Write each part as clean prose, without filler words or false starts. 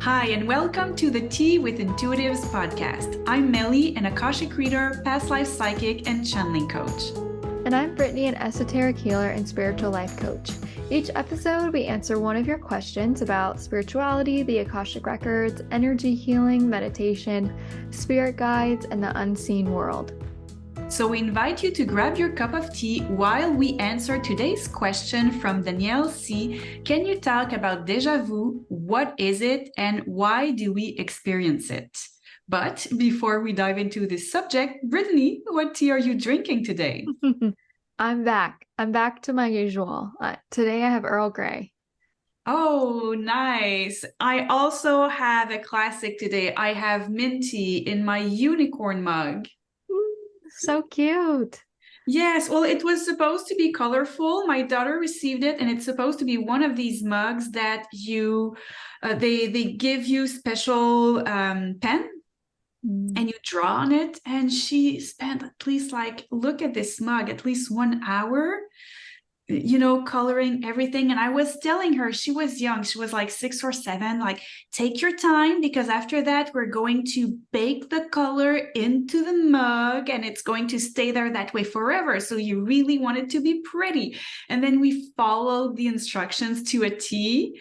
Hi, and welcome to the Tea with Intuitives podcast. I'm Melly, an Akashic reader, past life psychic, and channeling coach. And I'm Brittany, an esoteric healer and spiritual life coach. Each episode, we answer one of your questions about spirituality, the Akashic records, energy healing, meditation, spirit guides, and the unseen world. So we invite you to grab your cup of tea while we answer today's question from Danielle C. Can you talk about déjà vu? What is it and why do we experience it? But before we dive into this subject, Brittany, what tea are you drinking today? I'm back. I'm back to my usual. Today I have Earl Grey. Oh, nice. I also have a classic today. I have mint tea in my unicorn mug. So cute. Yes, well, it was supposed to be colorful. My daughter received it, and it's supposed to be one of these mugs that they give you special pen, and you draw on it. And she spent at least look at this mug, at least 1 hour, coloring everything. And I was telling her, she was young, she was like 6 or 7, take your time, because after that we're going to bake the color into the mug and it's going to stay there that way forever. So you really want it to be pretty. And then we followed the instructions to a T.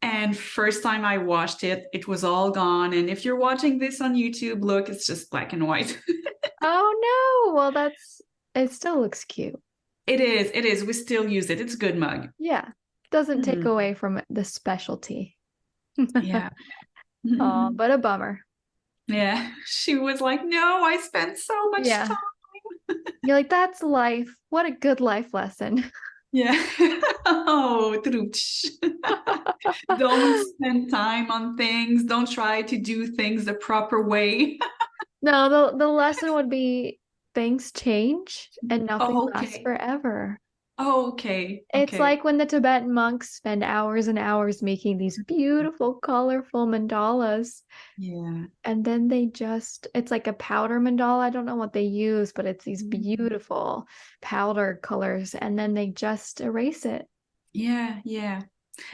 And first time I watched it, it was all gone. And if you're watching this on YouTube, look, it's just black and white. Oh no. Well, it still looks cute. It is. We still use it. It's a good mug. Yeah. Doesn't take away from the specialty. Yeah. Oh, but a bummer. Yeah. She was like, no, I spent so much time. You're like, that's life. What a good life lesson. Yeah. Oh, don't spend time on things. Don't try to do things the proper way. No, the lesson would be things change and nothing lasts Okay. forever. Okay. It's like when the Tibetan monks spend hours and hours making these beautiful, colorful mandalas. Yeah. And then it's like a powder mandala. I don't know what they use, but it's these beautiful powder colors. And then they just erase it. Yeah. Yeah.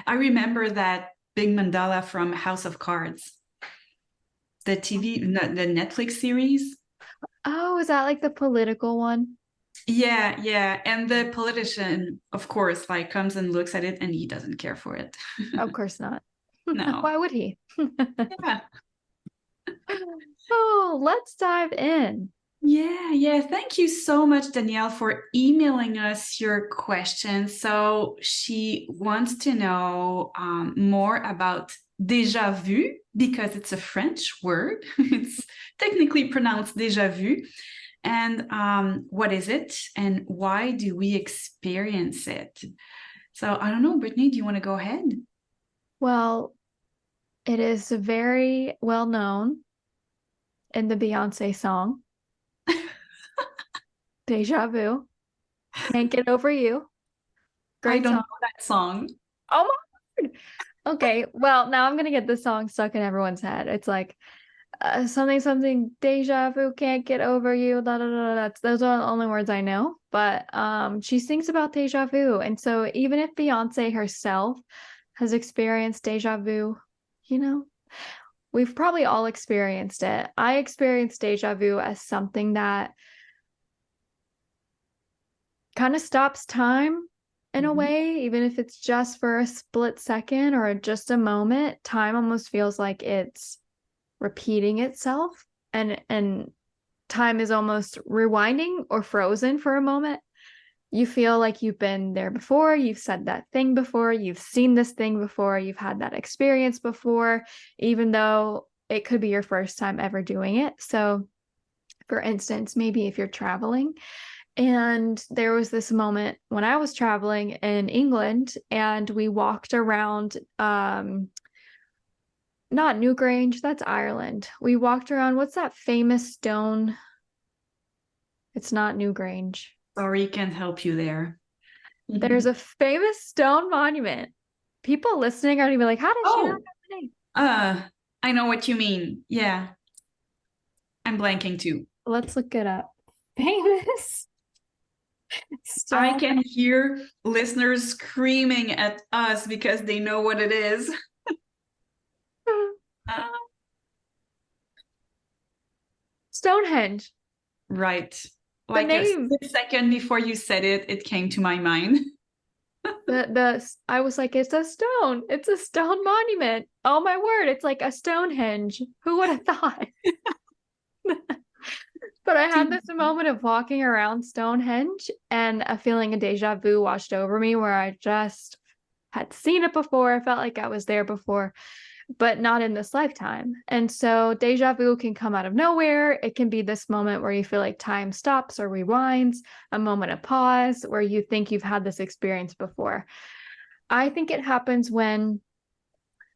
I remember that big mandala from House of Cards, the Netflix series. Oh, is that like the political one? Yeah, yeah. And the politician, of course, comes and looks at it and he doesn't care for it. Of course not. No. Why would he? Yeah. Oh, let's dive in. Yeah. Thank you so much, Danielle, for emailing us your question. So she wants to know more about déjà vu, because it's a French word. It's technically pronounced déjà vu. And what is it and why do we experience it? So I don't know, Brittany, do you want to go ahead? Well, it is very well known in the Beyonce song, Déjà Vu. Can't Get Over You. I Great don't song. know that song. Oh my word. Okay, well, now I'm gonna get this song stuck in everyone's head. It's like something deja vu, can't get over you, da da da. Those are the only words I know. But she sings about deja vu, and so even if Beyonce herself has experienced deja vu, we've probably all experienced it. I experienced deja vu as something that kind of stops time in a way, even if it's just for a split second or just a moment. Time almost feels like it's repeating itself, and time is almost rewinding or frozen for a moment. You feel like you've been there before, you've said that thing before, you've seen this thing before, you've had that experience before, even though it could be your first time ever doing it. So for instance, maybe if you're traveling, and there was this moment when I was traveling in England and we walked around not Newgrange, that's Ireland. We walked around, what's that famous stone? It's not Newgrange. Sorry, can't help you there. There's a famous stone monument. People listening are gonna be like, how does she not know the name? I know what you mean. Yeah. I'm blanking too. Let's look it up. Famous stone. I can hear listeners screaming at us because they know what it is. Stonehenge. Right. The Like a name. split second before you said it, it came to my mind. I was like, it's a stone. It's a stone monument. Oh my word, it's like a Stonehenge. Who would have thought? But I had this moment of walking around Stonehenge and a feeling of deja vu washed over me where I just had seen it before. I felt like I was there before, but not in this lifetime. And so deja vu can come out of nowhere. It can be this moment where you feel like time stops or rewinds, a moment of pause where you think you've had this experience before. I think it happens when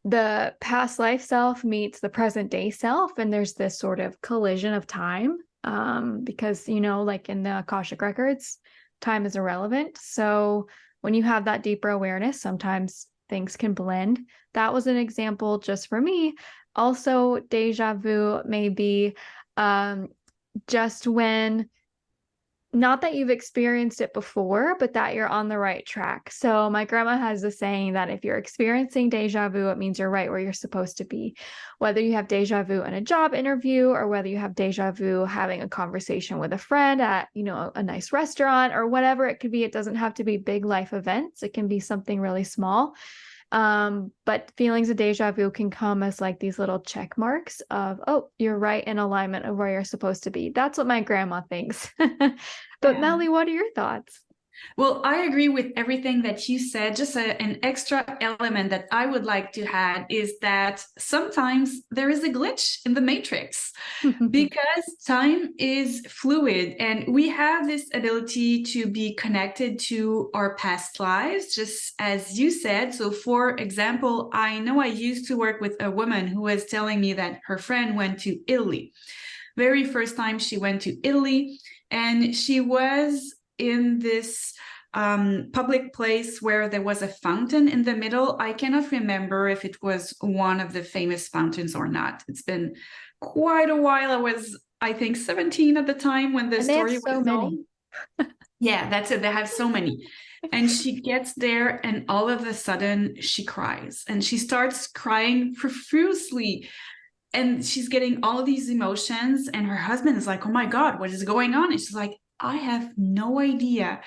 the past life self meets the present day self, and there's this sort of collision of time. Because, like in the Akashic records, time is irrelevant. So when you have that deeper awareness, sometimes things can blend. That was an example just for me. Also, deja vu may be just when, not that you've experienced it before, but that you're on the right track. So my grandma has a saying that if you're experiencing deja vu, it means you're right where you're supposed to be. Whether you have deja vu in a job interview or whether you have deja vu having a conversation with a friend at, a nice restaurant or whatever it could be, it doesn't have to be big life events. It can be something really small. But feelings of deja vu can come as like these little check marks of, oh, you're right in alignment of where you're supposed to be. That's what my grandma thinks. But Yeah. Melly, what are your thoughts? Well, I agree with everything that you said. Just an extra element that I would like to add is that sometimes there is a glitch in the matrix because time is fluid and we have this ability to be connected to our past lives, just as you said. So, for example, I know I used to work with a woman who was telling me that her friend went to Italy. Very first time she went to Italy, and she was in this public place where there was a fountain in the middle. I cannot remember if it was one of the famous fountains or not. It's been quite a while. I was, I think, 17 at the time when the And they have story so was told. many. Yeah, that's it. They have so many. And she gets there, and all of a sudden she cries, and she starts crying profusely. And she's getting all these emotions, and her husband is like, oh my God, what is going on? And she's like, I have no idea.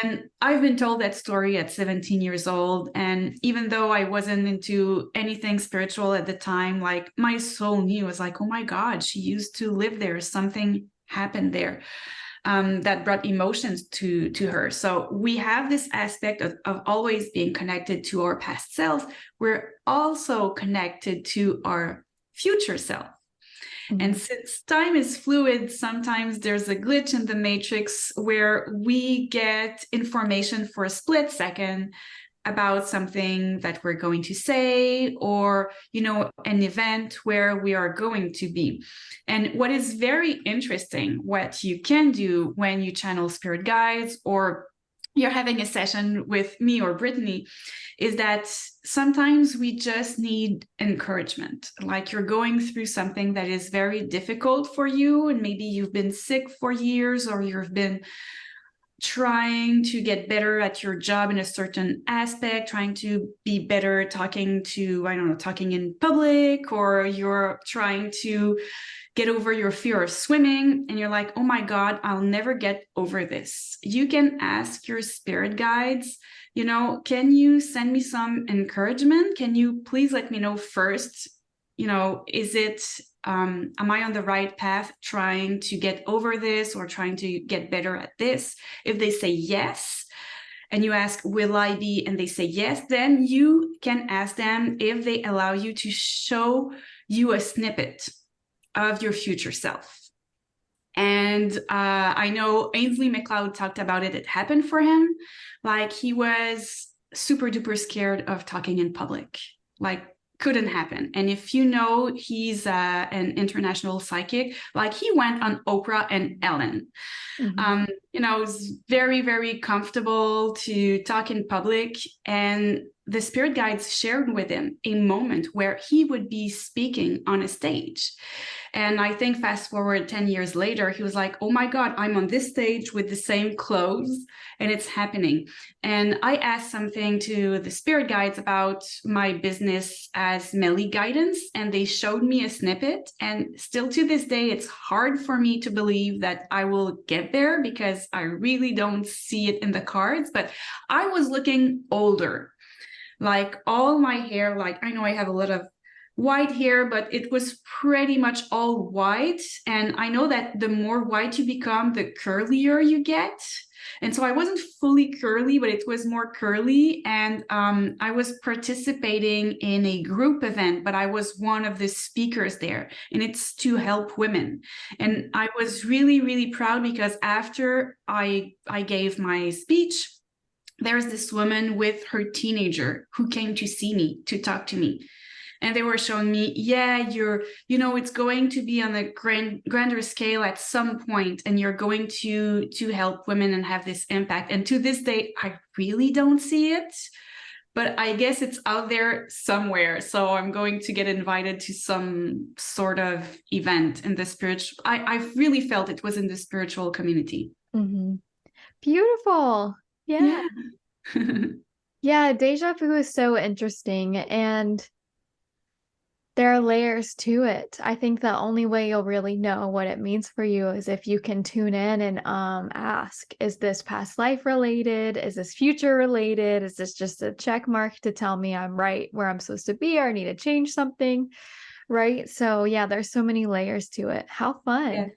And I've been told that story at 17 years old. And even though I wasn't into anything spiritual at the time, like my soul knew, it was like, oh my God, she used to live there. Something happened there that brought emotions to her. So we have this aspect of always being connected to our past self. We're also connected to our future self. And since time is fluid, sometimes there's a glitch in the matrix where we get information for a split second about something that we're going to say, or, an event where we are going to be. And what is very interesting, what you can do when you channel spirit guides or you're having a session with me or Brittany, is that sometimes we just need encouragement. Like you're going through something that is very difficult for you, and maybe you've been sick for years, or you've been trying to get better at your job in a certain aspect, trying to be better talking in public, or you're trying to get over your fear of swimming, and you're like, oh my God, I'll never get over this. You can ask your spirit guides, can you send me some encouragement? Can you please let me know first, is it, am I on the right path trying to get over this or trying to get better at this? If they say yes, and you ask, will I be? And they say yes, then you can ask them if they allow you to show you a snippet of your future self. And I know Ainsley McLeod talked about it. It happened for him. Like he was super duper scared of talking in public, like couldn't happen. And if he's an international psychic, like he went on Oprah and Ellen. Was very, very comfortable to talk in public. And the spirit guides shared with him a moment where he would be speaking on a stage. And I think fast forward 10 years later, he was like, oh my God, I'm on this stage with the same clothes and it's happening. And I asked something to the spirit guides about my business as Melly guidance, and they showed me a snippet. And still to this day, it's hard for me to believe that I will get there because I really don't see it in the cards. But I was looking older, like all my hair, like I know I have a lot of white hair, but it was pretty much all white. And I know that the more white you become, the curlier you get. And so I wasn't fully curly, but it was more curly. And I was participating in a group event, but I was one of the speakers there, and it's to help women. And I was really, really proud because after I gave my speech, there's this woman with her teenager who came to see me, to talk to me. And they were showing me, yeah, it's going to be on a grander scale at some point, and you're going to help women and have this impact. And to this day, I really don't see it, but I guess it's out there somewhere. So I'm going to get invited to some sort of event in the spiritual. I really felt it was in the spiritual community. Mm-hmm. Beautiful. Yeah. Yeah, Déjà Vu is so interesting, and there are layers to it. I think the only way you'll really know what it means for you is if you can tune in and ask, is this past life related? Is this future related? Is this just a check mark to tell me I'm right where I'm supposed to be, or I need to change something? Right? So yeah, there's so many layers to it. How fun. Yes.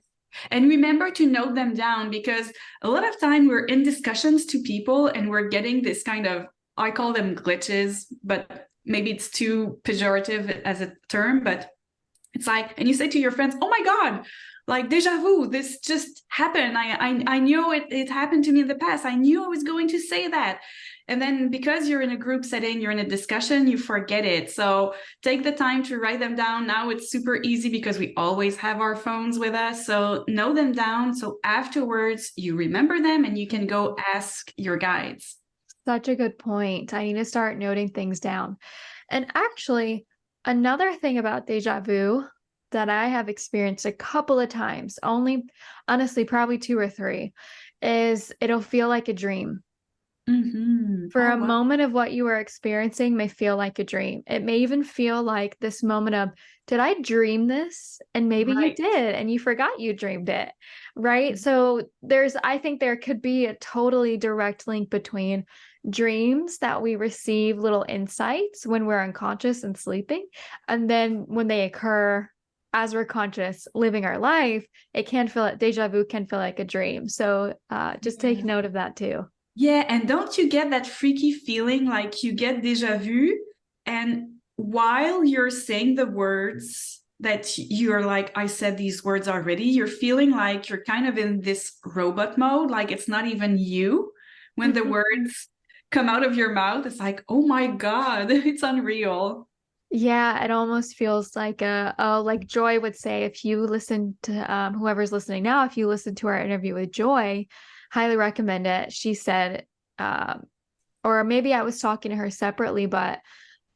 And remember to note them down, because a lot of time we're in discussions to people and we're getting this kind of, I call them glitches, but maybe it's too pejorative as a term, but it's like, and you say to your friends, oh my God, like déjà vu, this just happened. I knew it happened to me in the past. I knew I was going to say that. And then because you're in a group setting, you're in a discussion, you forget it. So take the time to write them down. Now it's super easy because we always have our phones with us. So note them down. So afterwards you remember them and you can go ask your guides. Such a good point. I need to start noting things down. And actually, another thing about déjà vu that I have experienced a couple of times, only honestly, probably 2 or 3, is it'll feel like a dream. Mm-hmm. For Oh, a wow. moment of what you were experiencing may feel like a dream. It may even feel like this moment of, did I dream this? And maybe you Right. did, and you forgot you dreamed it, right? So I think there could be a totally direct link between dreams that we receive little insights when we're unconscious and sleeping, and then when they occur as we're conscious living our life, déjà vu can feel like a dream. So just take note of that too. Yeah, and don't you get that freaky feeling like you get déjà vu, and while you're saying the words that you're like, I said these words already, you're feeling like you're kind of in this robot mode, like it's not even you. When the words come out of your mouth, it's like, oh my God, it's unreal. Yeah, it almost feels like like Joy would say, if you listen to whoever's listening now, if you listen to our interview with Joy, highly recommend it. She said, or maybe I was talking to her separately, but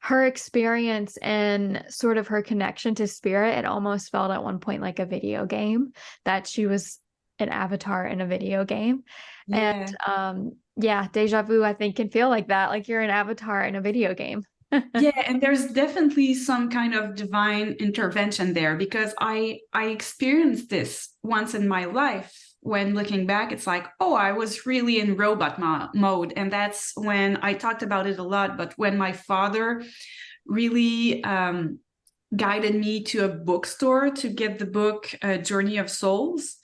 her experience and sort of her connection to spirit, it almost felt at one point like a video game, that she was an avatar in a video game. Yeah. And yeah, déjà vu, I think, can feel like that, like you're an avatar in a video game. Yeah, and there's definitely some kind of divine intervention there, because I experienced this once in my life. When looking back, it's like, oh, I was really in robot mode. And that's when I talked about it a lot. But when my father really guided me to a bookstore to get the book Journey of Souls,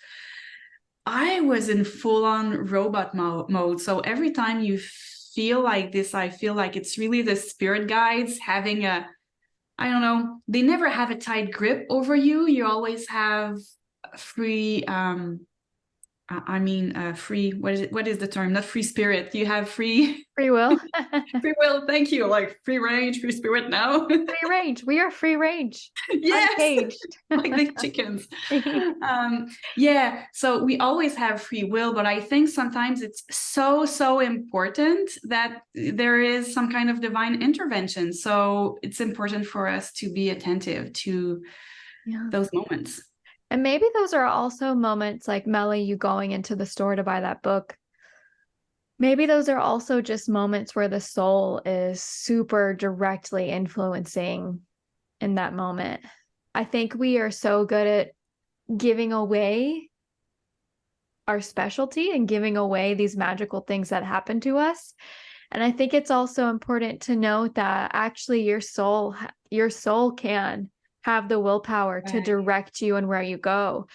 I was in full-on robot mode. So every time you feel like this, I feel like it's really the spirit guides having I don't know, they never have a tight grip over you. You always have free, free, what is the term? Not free spirit. You have free Free will. free will. Thank you. Like free range, free spirit now. Free range. We are free range. Yes. Uncaged. Like the chickens. Yeah, so we always have free will, but I think sometimes it's so important that there is some kind of divine intervention. So it's important for us to be attentive to those moments. And maybe those are also moments like Melly, you going into the store to buy that book. Maybe those are also just moments where the soul is super directly influencing in that moment. I think we are so good at giving away our specialty and giving away these magical things that happen to us. And I think it's also important to note that actually your soul can have the willpower to direct you and where you go.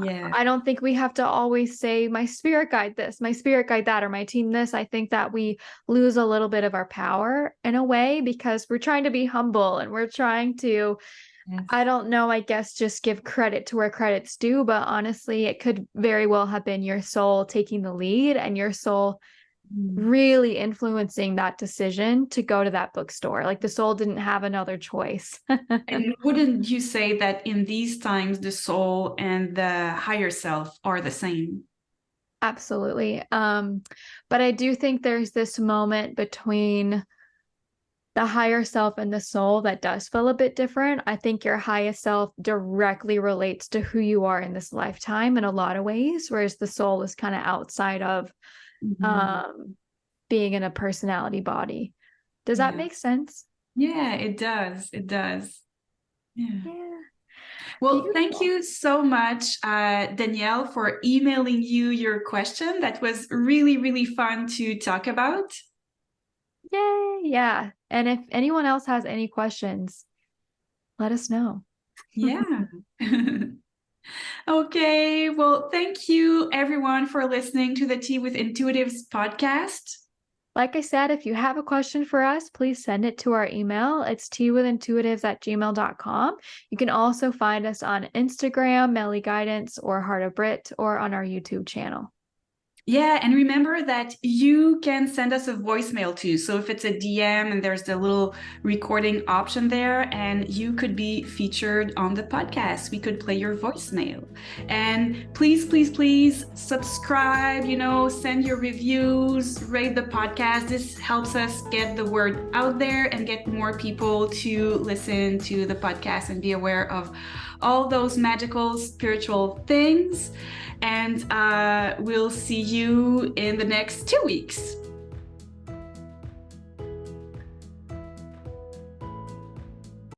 Yeah. I don't think we have to always say my spirit guide this, my spirit guide that, or my team this. I think that we lose a little bit of our power in a way because we're trying to be humble and we're trying to, I don't know, I guess just give credit to where credit's due. But honestly, it could very well have been your soul taking the lead and your soul really influencing that decision to go to that bookstore. Like the soul didn't have another choice. And wouldn't you say that in these times, the soul and the higher self are the same? Absolutely. But I do think there's this moment between the higher self and the soul that does feel a bit different. I think your highest self directly relates to who you are in this lifetime in a lot of ways, whereas the soul is kind of outside of being in a personality body. Does that make sense? Yeah, it does. It does. Yeah. Well, Beautiful. thank you so much, Danielle, for emailing you your question. That was really, really fun to talk about. Yay. Yeah. And if anyone else has any questions, let us know. Yeah. Okay. Well, thank you, everyone, for listening to the Tea with Intuitives podcast. Like I said, if you have a question for us, please send it to our email. It's teawithintuitives@gmail.com. You can also find us on Instagram, Melly Guidance, or Heart of Britt, or on our YouTube channel. Yeah, and remember that you can send us a voicemail too. So if it's a DM and there's the little recording option there, and you could be featured on the podcast, we could play your voicemail. And please, please, please subscribe, send your reviews, rate the podcast. This helps us get the word out there and get more people to listen to the podcast and be aware of all those magical spiritual things. And we'll see you in the next 2 weeks.